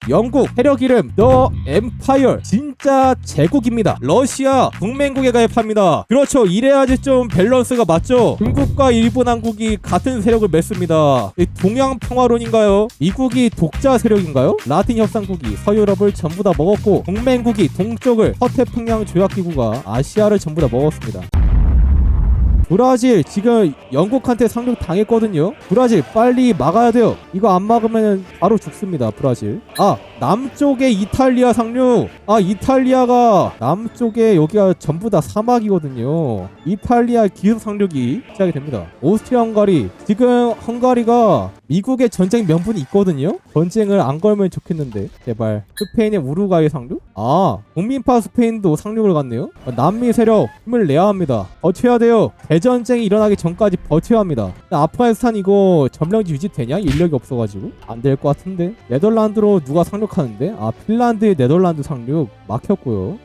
영국 세력 이름 더 엠파이어, 진짜 제국입니다. 러시아 동맹국에 가입합니다. 그렇죠, 이래야지 좀 밸런스가 맞죠. 중국과 일본, 한국이 같은 세력을 맺습니다. 동양 평화론인가요? 미국이 독자 세력인가요? 라틴 협상국이 서유럽을 전부 다 먹었고 동맹국이 동쪽을 서태평양 조약기구가 아시아를 전부 다 먹었습니다. 브라질 지금 영국한테 상륙 당했거든요. 브라질 빨리 막아야 돼요. 이거 안 막으면 바로 죽습니다. 브라질. 남쪽에 이탈리아 상륙. 이탈리아가 남쪽에 여기가 전부 다 사막이거든요. 이탈리아 기습 상륙이 시작이 됩니다. 오스트리아 헝가리. 지금 헝가리가 미국의 전쟁 명분이 있거든요. 전쟁을 안 걸면 좋겠는데 제발. 스페인의 우루과이 상륙? 국민파 스페인도 상륙을 갔네요. 남미 세력 힘을 내야 합니다. 버텨야 돼요. 대전쟁이 일어나기 전까지 버텨야 합니다. 아프가니스탄 이거 점령지 유지되냐? 인력이 없어가지고 안 될 것 같은데. 네덜란드로 누가 상륙하는데? 핀란드의 네덜란드 상륙 막혔고요.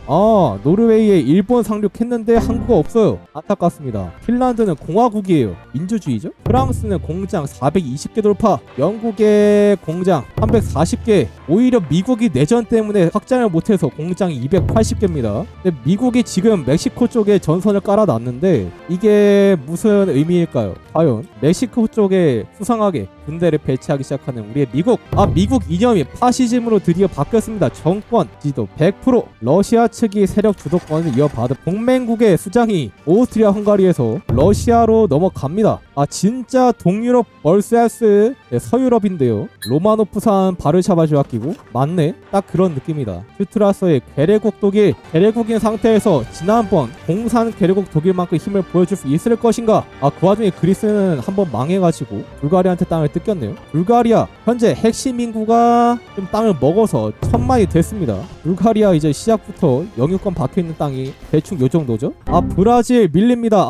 노르웨이에 일본 상륙했는데 한국어 없어요. 안타깝습니다. 핀란드는 공화국이에요. 민주주의죠. 프랑스는 공장 420개 돌파, 영국의 공장 340개. 오히려 미국이 내전 때문에 확장을 못해서 공장이 280개입니다. 근데 미국이 지금 멕시코 쪽에 전선을 깔아놨는데 이게 무슨 의미일까요? 과연 멕시코 쪽에 수상하게 군대를 배치하기 시작하는 우리의 미국. 미국 이념이 파시즘으로 드디어 바뀌었습니다. 정권 지도 100%. 러시아 측이 세력 주도권을 이어받은 동맹국의 수장이 오스트리아 헝가리에서 러시아로 넘어갑니다. 진짜 동유럽 vs 서유럽인데요. 로마노프산 바르샤바 조약기구 맞네. 딱 그런 느낌이다. 슈트라서의 괴뢰국 독일. 괴뢰국인 상태에서 지난번 공산 괴뢰국 독일만큼 힘을 보여줄 수 있을 것인가. 그 와중에 그리스는 한번 망해가지고 불가리아한테 땅을 뜯겼네요. 불가리아 현재 핵심 인구가 좀 땅을 먹어서 1000만이 됐습니다. 불가리아 이제 시작부터 영유권 박혀있는 땅이 대충 요 정도죠. 브라질 밀립니다.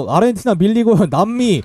아르헨티나 밀리고 남미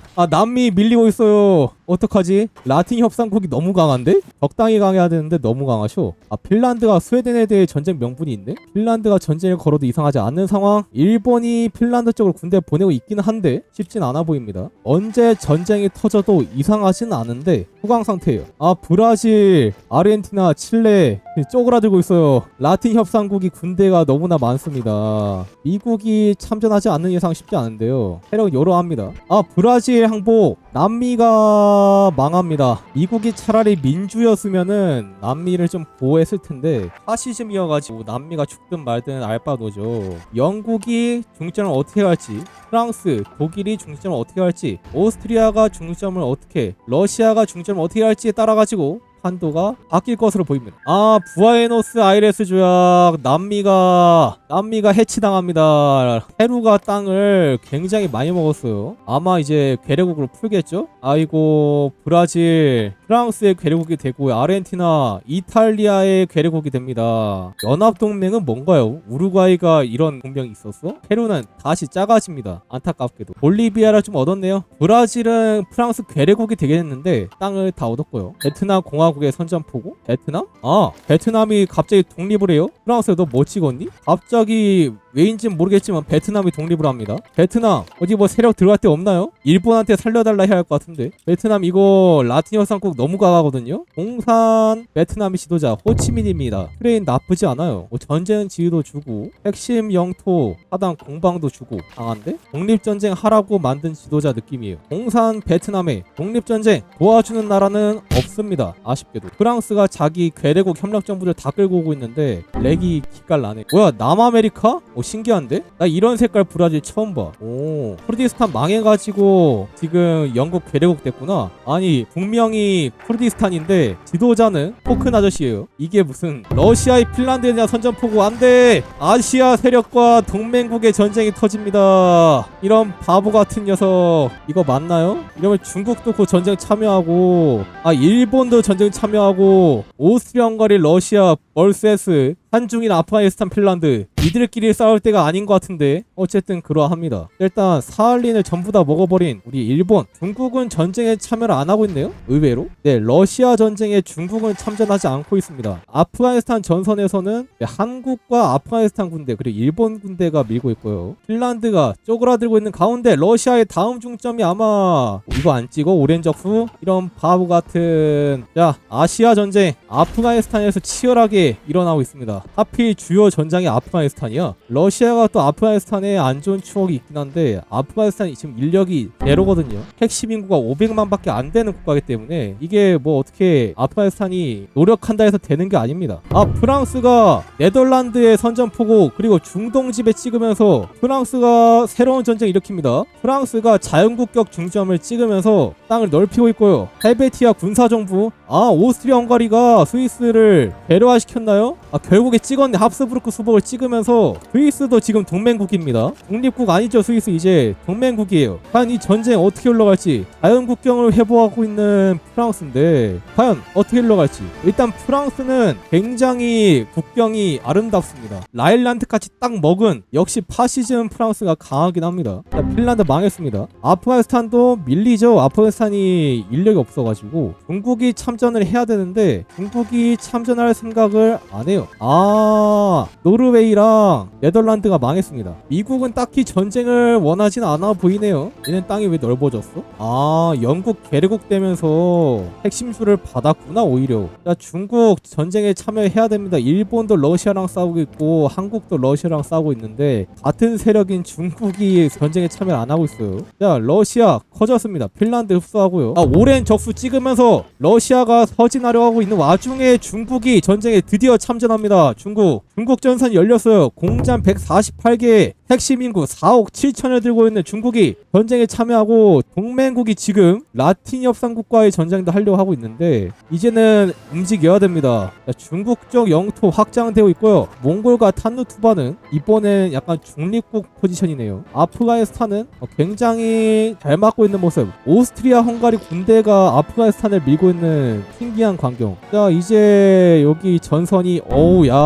밀리고 있어요. 어떡하지? 라틴 협상국이 너무 강한데? 적당히 강해야 되는데 너무 강하쇼. 핀란드가 스웨덴에 대해 전쟁 명분이 있네? 핀란드가 전쟁을 걸어도 이상하지 않는 상황. 일본이 핀란드 쪽으로 군대 보내고 있긴 한데 쉽진 않아 보입니다. 언제 전쟁이 터져도 이상하진 않은데 후강 상태예요. 브라질, 아르헨티나, 칠레 쪼그라들고 있어요. 라틴 협상국이 군대가 너무나 많습니다. 미국이 참전하지 않는 이상 쉽지 않은데요. 세력 여러합니다. 브라질 항복. 남미가 망합니다. 미국이 차라리 민주였으면은 남미를 좀 보호했을 텐데 파시즘이어가지고 남미가 죽든 말든 알바노죠. 영국이 중점을 어떻게 갈지, 프랑스, 독일이 중점을 어떻게 갈지, 오스트리아가 중점을 어떻게, 러시아가 중점을 어떻게 갈지에 따라가지고 한도가 바뀔 것으로 보입니다. 부에노스 아이레스 조약. 남미가 해치당합니다. 페루가 땅을 굉장히 많이 먹었어요. 아마 이제 괴뢰국으로 풀겠죠? 아이고, 브라질, 프랑스의 괴뢰국이 되고 아르헨티나, 이탈리아의 괴뢰국이 됩니다. 연합동맹은 뭔가요? 우루과이가 이런 동맹이 있었어? 페루는 다시 작아집니다. 안타깝게도. 볼리비아를 좀 얻었네요. 브라질은 프랑스 괴뢰국이 되겠는데 땅을 다 얻었고요. 베트남 공화국의 선전포고? 베트남? 베트남이 갑자기 독립을 해요? 프랑스 너 뭐 찍었니? 갑자기 왜인지는 모르겠지만 베트남이 독립을 합니다. 베트남 어디 뭐 세력 들어갈 데 없나요? 일본한테 살려달라 해야 할 것 같은데. 베트남 이거 라틴 협상국 너무 강하거든요. 공산 베트남의 지도자 호치민입니다. 트레인 나쁘지 않아요. 전쟁 지휘도 주고 핵심 영토 하단 공방도 주고 강한데? 독립전쟁 하라고 만든 지도자 느낌이에요. 공산 베트남의 독립전쟁 도와주는 나라는 없습니다. 아쉽게도. 프랑스가 자기 괴뢰국 협력정부들 다 끌고 오고 있는데 렉이 기깔나네. 뭐야, 남아메리카? 신기한데? 나 이런 색깔 브라질 처음 봐. 쿠르디스탄 망해가지고 지금 영국 괴뢰국 됐구나. 아니 분명히 쿠르디스탄인데 지도자는 포큰 아저씨예요. 이게 무슨 러시아의 핀란드냐 선전포고. 안돼. 아시아 세력과 동맹국의 전쟁이 터집니다. 이런 바보 같은 녀석. 이거 맞나요? 이러면 중국도 그 전쟁 참여하고 일본도 전쟁 참여하고 오스트리아 헝가리 러시아 vs 한중일, 아프가니스탄, 핀란드 이들끼리 싸울 때가 아닌 것 같은데 어쨌든 그러합니다. 일단 사할린을 전부 다 먹어버린 우리 일본, 중국은 전쟁에 참여를 안 하고 있네요. 의외로. 네, 러시아 전쟁에 중국은 참전하지 않고 있습니다. 아프가니스탄 전선에서는 한국과 아프가니스탄 군대 그리고 일본 군대가 밀고 있고요. 핀란드가 쪼그라들고 있는 가운데 러시아의 다음 중점이 아마 이거 안 찍어 오렌저프 이런 바보 같은 자 아시아 전쟁 아프가니스탄에서 치열하게 일어나고 있습니다. 하필 주요 전장이 아프가니스탄이야. 러시아가 또 아프가니스탄에 안 좋은 추억이 있긴 한데 아프가니스탄이 지금 인력이 제로거든요. 핵심 인구가 500만밖에 안 되는 국가이기 때문에 이게 뭐 어떻게 아프가니스탄이 노력한다 해서 되는 게 아닙니다. 프랑스가 네덜란드의 선전포고 그리고 중동지배 찍으면서 프랑스가 새로운 전쟁 일으킵니다. 프랑스가 자연국격 중점을 찍으면서 땅을 넓히고 있고요. 헬베티아 군사정부 오스트리아 헝가리가 스위스를 배려화시켰나요? 결국에 찍었네. 합스부르크 수복을 찍으면서 스위스도 지금 동맹국입니다. 독립국 아니죠. 스위스 이제 동맹국이에요. 과연 이 전쟁 어떻게 흘러갈지 자연국경을 회복하고 있는 프랑스인데 과연 어떻게 흘러갈지 일단 프랑스는 굉장히 국경이 아름답습니다. 라일란드까지 딱 먹은 역시 파시즘 프랑스가 강하긴 합니다. 핀란드 망했습니다. 아프가니스탄도 밀리죠. 아프가니스탄이 인력이 없어가지고 중국이 참전을 해야 되는데 중국이 참전할 생각을 안 해요. 노르웨이랑 네덜란드가 망했습니다. 미국은 딱히 전쟁을 원하진 않아 보이네요. 얘는 땅이 왜 넓어졌어? 영국 개래국 되면서 핵심수를 받았구나 오히려. 중국 전쟁에 참여해야 됩니다. 일본도 러시아랑 싸우고 있고 한국도 러시아랑 싸우고 있는데 같은 세력인 중국이 전쟁에 참여를 안 하고 있어요. 러시아 커졌습니다. 핀란드 흡수하고요. 오랜 적수 찍으면서 러시아가 서진하려 하고 있는 와중에 중국이 전쟁에 드디어 참전합니다. 중국 전선이 열렸어요. 공장 148개 핵심 인구 4억 7천을 들고 있는 중국이 전쟁에 참여하고 동맹국이 지금 라틴 협상국과의 전쟁도 하려고 하고 있는데 이제는 움직여야 됩니다. 중국 쪽 영토 확장되고 있고요. 몽골과 탄누투바는 이번엔 약간 중립국 포지션이네요. 아프가니스탄은 굉장히 잘 막고 있는 모습. 오스트리아 헝가리 군대가 아프가니스탄을 밀고 있는 신기한 광경. 이제 여기 전선이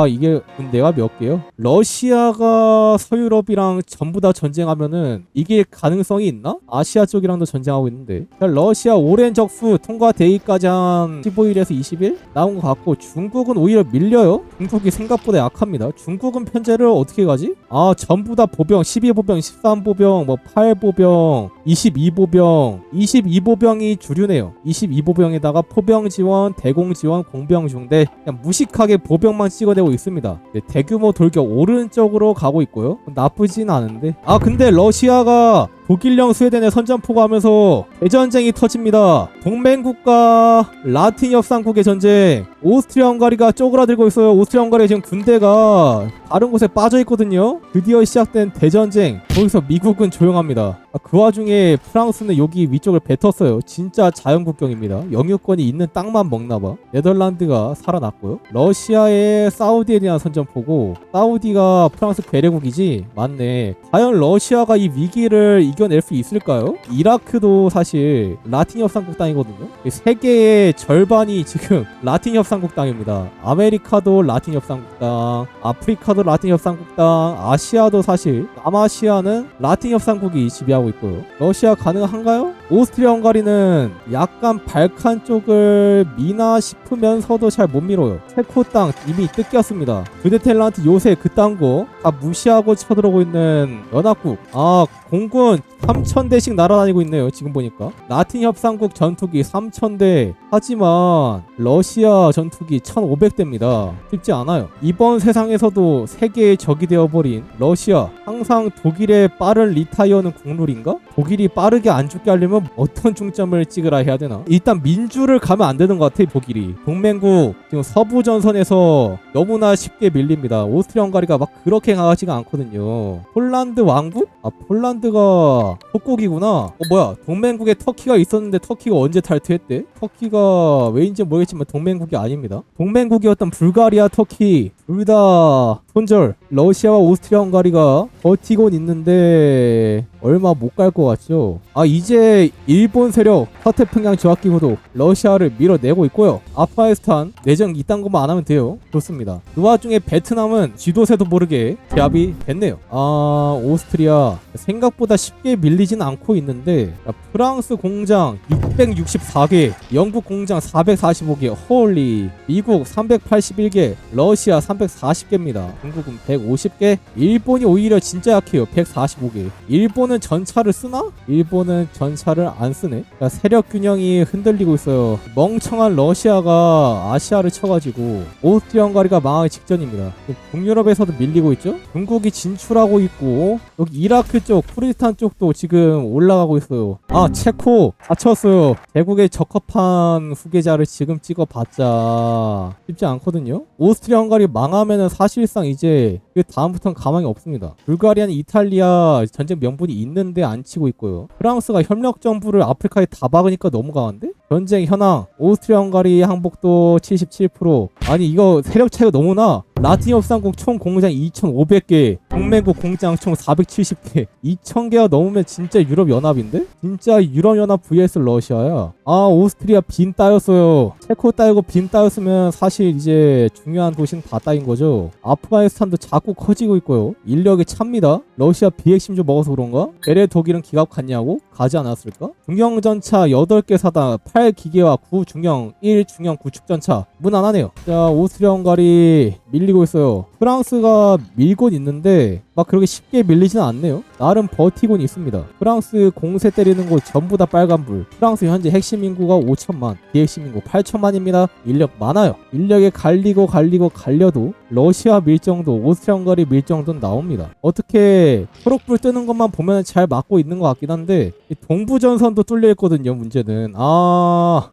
이게 군대가 몇 개요? 러시아가 서유럽이랑 전부 다 전쟁하면은 이길 가능성이 있나? 아시아 쪽이랑도 전쟁하고 있는데 러시아 오랜 적수 통과되기까지 한 15일에서 20일 나온 것 같고 중국은 오히려 밀려요. 중국이 생각보다 약합니다. 중국은 현재를 어떻게 가지? 전부 다 보병 12보병 13보병 8보병 22보병 22보병이 주류네요. 22보병에다가 포병 지원 대공 지원 공병 중대 그냥 무식하게 보병만 찍어내고 있습니다. 대규모 돌격 오른쪽으로 가고 있고요. 나쁘진 않은데 근데 러시아가 독일령 스웨덴에 선전포고하면서 대전쟁이 터집니다. 동맹국가 라틴 협상국의 전쟁. 오스트리아 헝가리가 쪼그라들고 있어요. 오스트리아 헝가리 지금 군대가 다른 곳에 빠져있거든요. 드디어 시작된 대전쟁. 거기서 미국은 조용합니다. 그 와중에 프랑스는 여기 위쪽을 뱉었어요. 진짜 자연국경입니다. 영유권이 있는 땅만 먹나봐. 네덜란드가 살아났고요. 러시아의 사우디에 대한 선전포고 사우디가 프랑스 괴뢰국이지? 맞네. 과연 러시아가 이 위기를 이겨낼 수 있을까요? 이라크도 사실 라틴 협상국 땅이거든요. 세계의 절반이 지금 라틴 협상국 땅입니다. 아메리카도 라틴 협상국 땅, 아프리카도 라틴 협상국 땅, 아시아도 사실 남아시아는 라틴 협상국이 지배하고 있고요. 러시아 가능한가요? 오스트리아 헝가리는 약간 발칸 쪽을 미나 싶으면서도 잘 못 밀어요. 체코 땅 이미 뜯겼습니다. 주데텔란트 요새 그딴 거 다 무시하고 쳐들어오고 있는 연합국. 공군 3,000대씩 날아다니고 있네요. 지금 보니까 라틴 협상국 전투기 3,000대 하지만 러시아 전투기 1,500대입니다. 쉽지 않아요. 이번 세상에서도 세계의 적이 되어버린 러시아. 항상 독일의 빠른 리타이어는 국룰인가? 독일이 빠르게 안 죽게 하려면 어떤 중점을 찍으라 해야 되나? 일단 민주를 가면 안 되는 것 같아. 독일이 동맹국 지금 서부 전선에서 너무나 쉽게 밀립니다. 오스트리아 헝가리가 막 그렇게 강하지가 않거든요. 폴란드 왕국? 폴란드가 속국이구나. 뭐야 동맹국에 터키가 있었는데 터키가 언제 탈퇴했대? 터키가 왜인지 모르겠지만 동맹국이 아닙니다. 동맹국이었던 불가리아 터키 둘 다 손절. 러시아와 오스트리아 헝가리가 버티곤 있는데 얼마 못 갈 것 같죠. 이제 일본 세력 서태평양 조약기구도 러시아를 밀어내고 있고요. 아프가니스탄 내정 이딴 것만 안 하면 돼요. 좋습니다. 그 와중에 베트남은 쥐도새도 모르게 제압이 됐네요. 오스트리아 생각보다 쉽게 밀리진 않고 있는데 프랑스 공장 664개, 영국 공장 445개, 홀리, 미국 381개, 러시아 340개입니다. 중국은 150개, 일본이 오히려 진짜 약해요. 145개. 일본은 전차를 쓰나? 일본은 전차를 안 쓰네. 그러니까 세력 균형이 흔들리고 있어요. 멍청한 러시아가 아시아를 쳐가지고 오스트리아 헝가리가 망하기 직전입니다. 북유럽에서도 밀리고 있죠. 중국이 진출하고 있고 여기 이라크 쪽, 쿠르디스탄 쪽도 지금 올라가고 있어요. 체코 다쳤어요. 제국의 적합한 후계자를 지금 찍어봤자 쉽지 않거든요. 오스트리아 헝가리 망하면은 사실상 이제 그 다음부터는 가망이 없습니다. 불가리아는 이탈리아 전쟁 명분이 있는데 안 치고 있고요. 프랑스가 협력 정부를 아프리카에 다 박으니까 너무 강한데? 전쟁 현황 오스트리아 헝가리 항복도 77%. 아니 이거 세력 차이가 너무나. 라틴 협상국 총 공장 2,500개, 동맹국 공장 총 470개. 2,000개가 넘으면 진짜 유럽연합인데? 진짜 유럽연합 vs 러시아야. 오스트리아 빈 따였어요. 체코 따이고 빈 따였으면 사실 이제 중요한 도시는 다 따인 거죠. 아프가니스탄도 자꾸 커지고 있고요. 인력이 찹니다. 러시아 비핵심주 먹어서 그런가? 베레 독일은 기갑 갔냐고? 가지 않았을까? 중형전차 8개 사다 8기계와 9중형 1중형 구축전차 무난하네요. 자, 오스트리아 헝가리 밀리고 있어요. 프랑스가 밀곤 있는데 막 그렇게 쉽게 밀리지는 않네요. 나름 버티곤 있습니다. 프랑스 공세 때리는 곳 전부 다 빨간불. 프랑스 현재 핵심 인구가 5천만, 비핵심 인구 8천만입니다. 인력 많아요. 인력에 갈려도 러시아 밀정도, 오스트리아 헝가리 밀정도는 나옵니다. 어떻게 초록불 뜨는 것만 보면 잘 막고 있는 것 같긴 한데 이 동부전선도 뚫려 있거든요. 문제는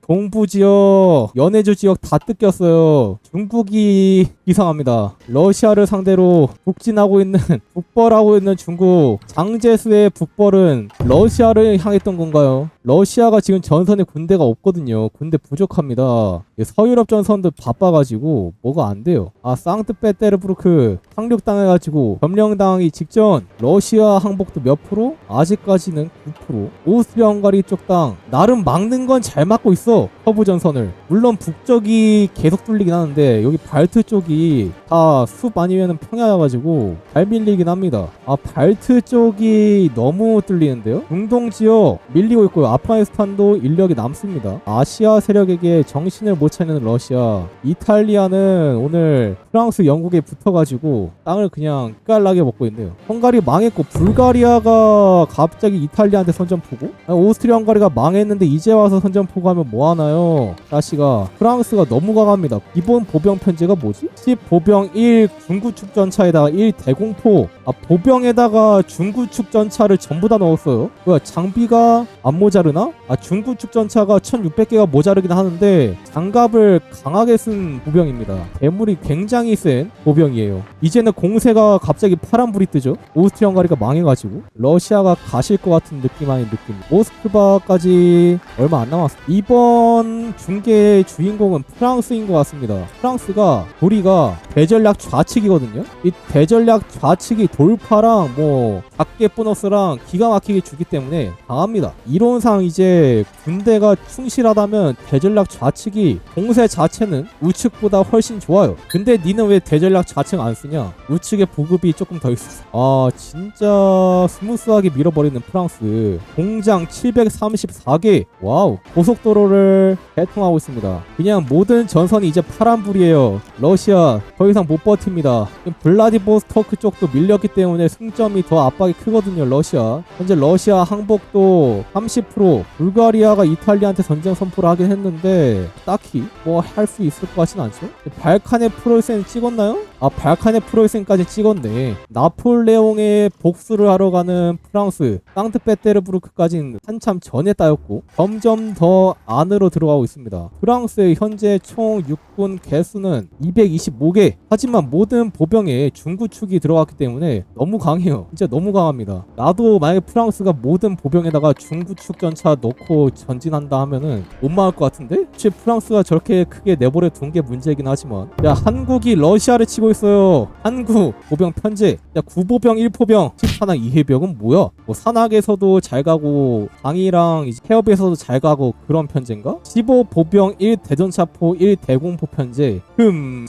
동부지역, 연해주 지역 다 뜯겼어요. 중국이 이상합니다. 러시아를 상대로 북진하고 있는 북벌하고 있는 중국. 장제수의 북벌은 러시아를 향했던 건가요? 러시아가 지금 전선에 군대가 없거든요. 군대 부족합니다. 서유럽 전선도 바빠가지고 뭐가 안 돼요. 상트페테르부르크 상륙당해가지고 점령당하기 직전. 러시아 항복도 몇 프로? 아직까지는 9%. 오스트리아 헝가리 쪽 땅 나름 막는 건 잘 막고 있어. 서부 전선을. 물론 북쪽이 계속 뚫리긴 하는데 여기 발트 쪽이 다 숲 아니면은 평야여가지고 잘 밀리긴 합니다. 발트 쪽이 너무 뚫리는데요. 중동 지역 밀리고 있고요. 아프가니스탄도 인력이 남습니다. 아시아 세력에게 정신을 못 차리는 러시아. 이탈리아는 오늘 프랑스, 영국에 붙어가지고 땅을 그냥 깔나게 먹고 있네요. 헝가리 망했고 불가리아가 갑자기 이탈리아한테 선전포고? 오스트리아 헝가리가 망했는데 이제 와서 선전포고하면 뭐하나요? 다시가 프랑스가 너무 강합니다. 기본 보병 편제가 뭐지? 10보병 1 중구축 전차에다가 1 대공포. 보병에다가 중구축 전차를 전부 다 넣었어요. 뭐야, 장비가 안 모자르나? 중구축 전차가 1600개가 모자르긴 하는데 장갑을 강하게 쓴 보병입니다. 대물이 굉장히 센 보병이에요. 이제는 공세가 갑자기 파란불이 뜨죠. 오스트리아 헝가리가 망해가지고 러시아가 가실 것 같은 느낌 아닌 느낌. 모스크바까지 얼마 안 남았어. 이번 중계의 주인공은 프랑스인 것 같습니다. 프랑스가 도리가 대전략 좌측이거든요. 이 대전략 좌측이 돌파랑 뭐 작게 보너스랑 기가 막히게 주기 때문에 강합니다. 이론상 이제 군대가 충실하다면 대전략 좌측이 공세 자체는 우측보다 훨씬 좋아요. 근데 니는 왜 대전략 좌측 안 쓰냐? 우측에 보급이 조금 더 있었어. 진짜 스무스하게 밀어버리는 프랑스. 공장 734개. 와우. 고속도로를 개통하고 있습니다. 그냥 모든 전선이 이제 파란불이에요. 러시아 더 이상 못 버팁니다. 블라디보스토크 쪽도 밀렸기 때문에 승점이 더 압박이 크거든요. 러시아. 현재 러시아 항복도 30%. 불가리아가 이탈리아한테 전쟁 선포를 하긴 했는데 딱히 뭐 할 수 있을 것 같진 않죠. 발칸의 프로이센 찍었나요? 발칸의 프로이센까지 찍었네. 나폴레옹의 복수를 하러 가는 프랑스. 상트페테르부르크까지는 한참 전에 따였고 점점 더 안으로 들어가고 있습니다. 프랑스의 현재 총 육군 개수는 225개. 하지만 모든 보병에 중구 축이 들어갔기 때문에 너무 강해요. 진짜 너무 강합니다. 나도 만약에 프랑스가 모든 보병에다가 중구 축 전차 넣고 전진한다 하면은 못 막을 것 같은데? 혹시 프랑스가 저렇게 크게 내버려 둔 게 문제이긴 하지만, 야, 한국이 러시아를 치고 있어요. 한국 보병 편제. 야, 9보병 1포병 14나 2해병은 뭐야? 뭐 산악에서도 잘 가고 강이랑 이제 해협에서도 잘 가고 그런 편제인가? 15보병 1대전차포 1대공포 편제.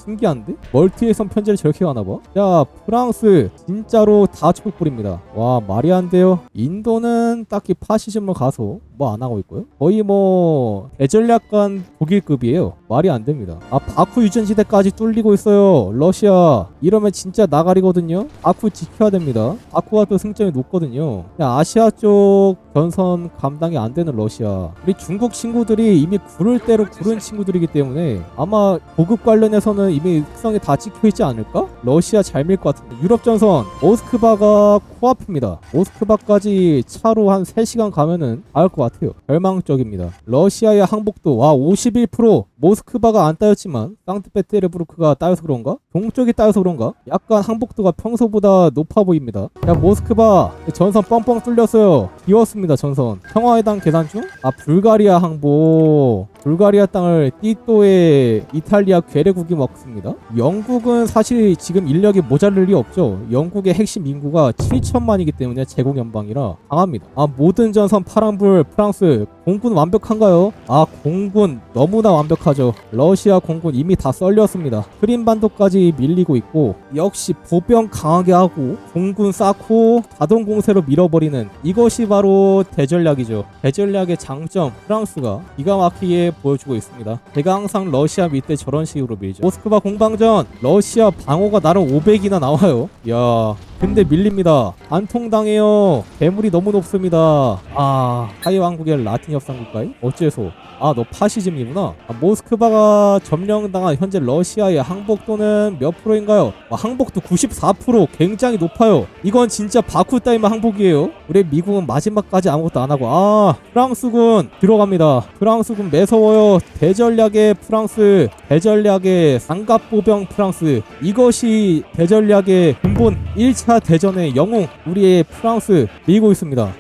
신기한데? 멀티에선 편제를 저렇게 가나봐. 야, 프랑스 진짜로 다 촛불입니다. 와, 말이 안 돼요. 인도는 딱히 파시즘으로 가서 뭐 안 하고 있고요. 거의 뭐 대전략관 독일급이에요. 말이 안 됩니다. 아, 바쿠 유전지대까지 뚫리고 있어요. 러시아. 이러면 진짜 나가리거든요. 바쿠 지켜야 됩니다. 바쿠가 또 승점이 높거든요. 아시아 쪽 전선 감당이 안 되는 러시아. 우리 중국 친구들이 이미 구를 대로 구른 친구들이기 때문에 아마 보급 관련해서는 이미 특성이 다 찍혀있지 않을까? 러시아 잘 밀 것 같은데. 유럽 전선 모스크바가 코앞입니다. 모스크바까지 차로 한 3시간 가면은 닿을 것 같아요. 절망적입니다. 러시아의 항복도 와 51%. 모스크바가 안 따였지만 상트페테르부르크가 따여서 그런가? 동쪽이 따여서 그런가? 약간 항복도가 평소보다 높아 보입니다. 야, 모스크바 전선 뻥뻥 뚫렸어요. 비웠습니다. 전선. 평화회담 계산 중? 아, 불가리아 항복. 불가리아 땅을 띠또의 이탈리아 괴뢰국이 먹습니다. 영국은 사실 지금 인력이 모자랄 리 없죠. 영국의 핵심 인구가 7천만이기 때문에 제국 연방이라 강합니다. 아, 모든 전선 파란불. 프랑스 공군 완벽한가요? 아, 공군 너무나 완벽하죠. 러시아 공군 이미 다 썰렸습니다. 크림반도까지 밀리고 있고, 역시 보병 강하게 하고 공군 쌓고 자동 공세로 밀어버리는, 이것이 바로 대전략이죠. 대전략의 장점, 프랑스가 기가 막히게 보여주고 있습니다. 제가 항상 러시아 밑에 저런 식으로 밀죠. 모스크바 공방전 러시아 방어가 나름 500이나 나와요. 야, 근데 밀립니다. 안통당해요. 괴물이 너무 높습니다. 아, 타이 왕국의 라틴 협상국가에 어째서? 아, 너 파시즘이구나. 아, 모스크바가 점령당한 현재 러시아의 항복도는 몇 프로인가요? 아, 항복도 94%. 굉장히 높아요. 이건 진짜 바쿠 따위만 항복이에요. 우리 미국은 마지막까지 아무것도 안 하고. 아, 프랑스군 들어갑니다. 프랑스군 매서워요. 대전략의 프랑스, 대전략의 삼갑보병 프랑스. 이것이 대전략의 근본. 1차 대전의 영웅, 우리의 프랑스 밀고 있습니다.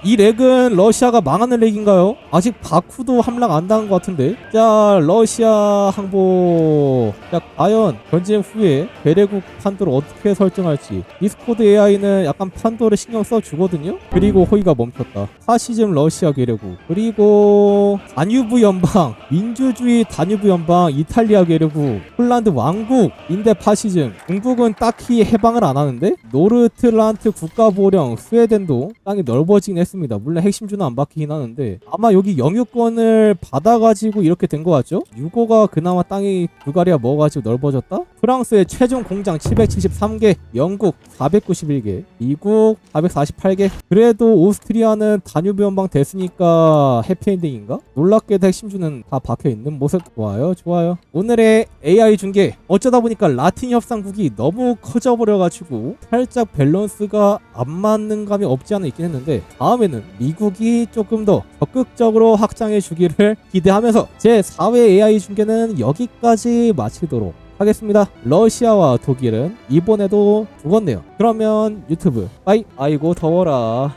이 렉은 러시아가 망하는 렉인가요? 아직 바쿠도 함락 안 당한 것 같은데. 자, 러시아 항복. 자, 과연 전쟁 후에 괴뢰국 판도를 어떻게 설정할지. 디스코드 AI는 약간 판도를 신경 써주거든요. 그리고 호의가 멈췄다. 파시즘 러시아 괴뢰국, 그리고 다뉴브 연방, 민주주의 다뉴브 연방 이탈리아 괴뢰국, 폴란드 왕국인데 파시즘. 중국은 딱히 해방을 안 하는데 노르틀란트 국가보령 스웨덴도 땅이 넓어지긴 했습니다. 물론 핵심주는 안 바뀌긴 하는데 아마 여기 영유권을 받아가지고 이렇게 된 것 같죠? 유고가 그나마 땅이 불가리아 먹어가지고 넓어졌다? 프랑스의 최종 공장 773개, 영국 491개, 미국 448개. 그래도 오스트리아는 다뉴브 연방 됐으니까 해피엔딩인가? 놀랍게도 핵심주는 다 박혀있는 모습. 좋아요, 좋아요. 오늘의 AI 중계, 어쩌다 보니까 라틴 협상국이 너무 커져버려가지고 살짝 밸런스가 안 맞는 감이 없지 않아 있긴 했는데, 다음에는 미국이 조금 더 적극적으로 확장해 주기를 기대하면서 제 4회 AI 중계는 여기까지 마치도록 하겠습니다. 러시아와 독일은 이번에도 죽었네요. 그러면 유튜브 빠이. 아이고 더워라.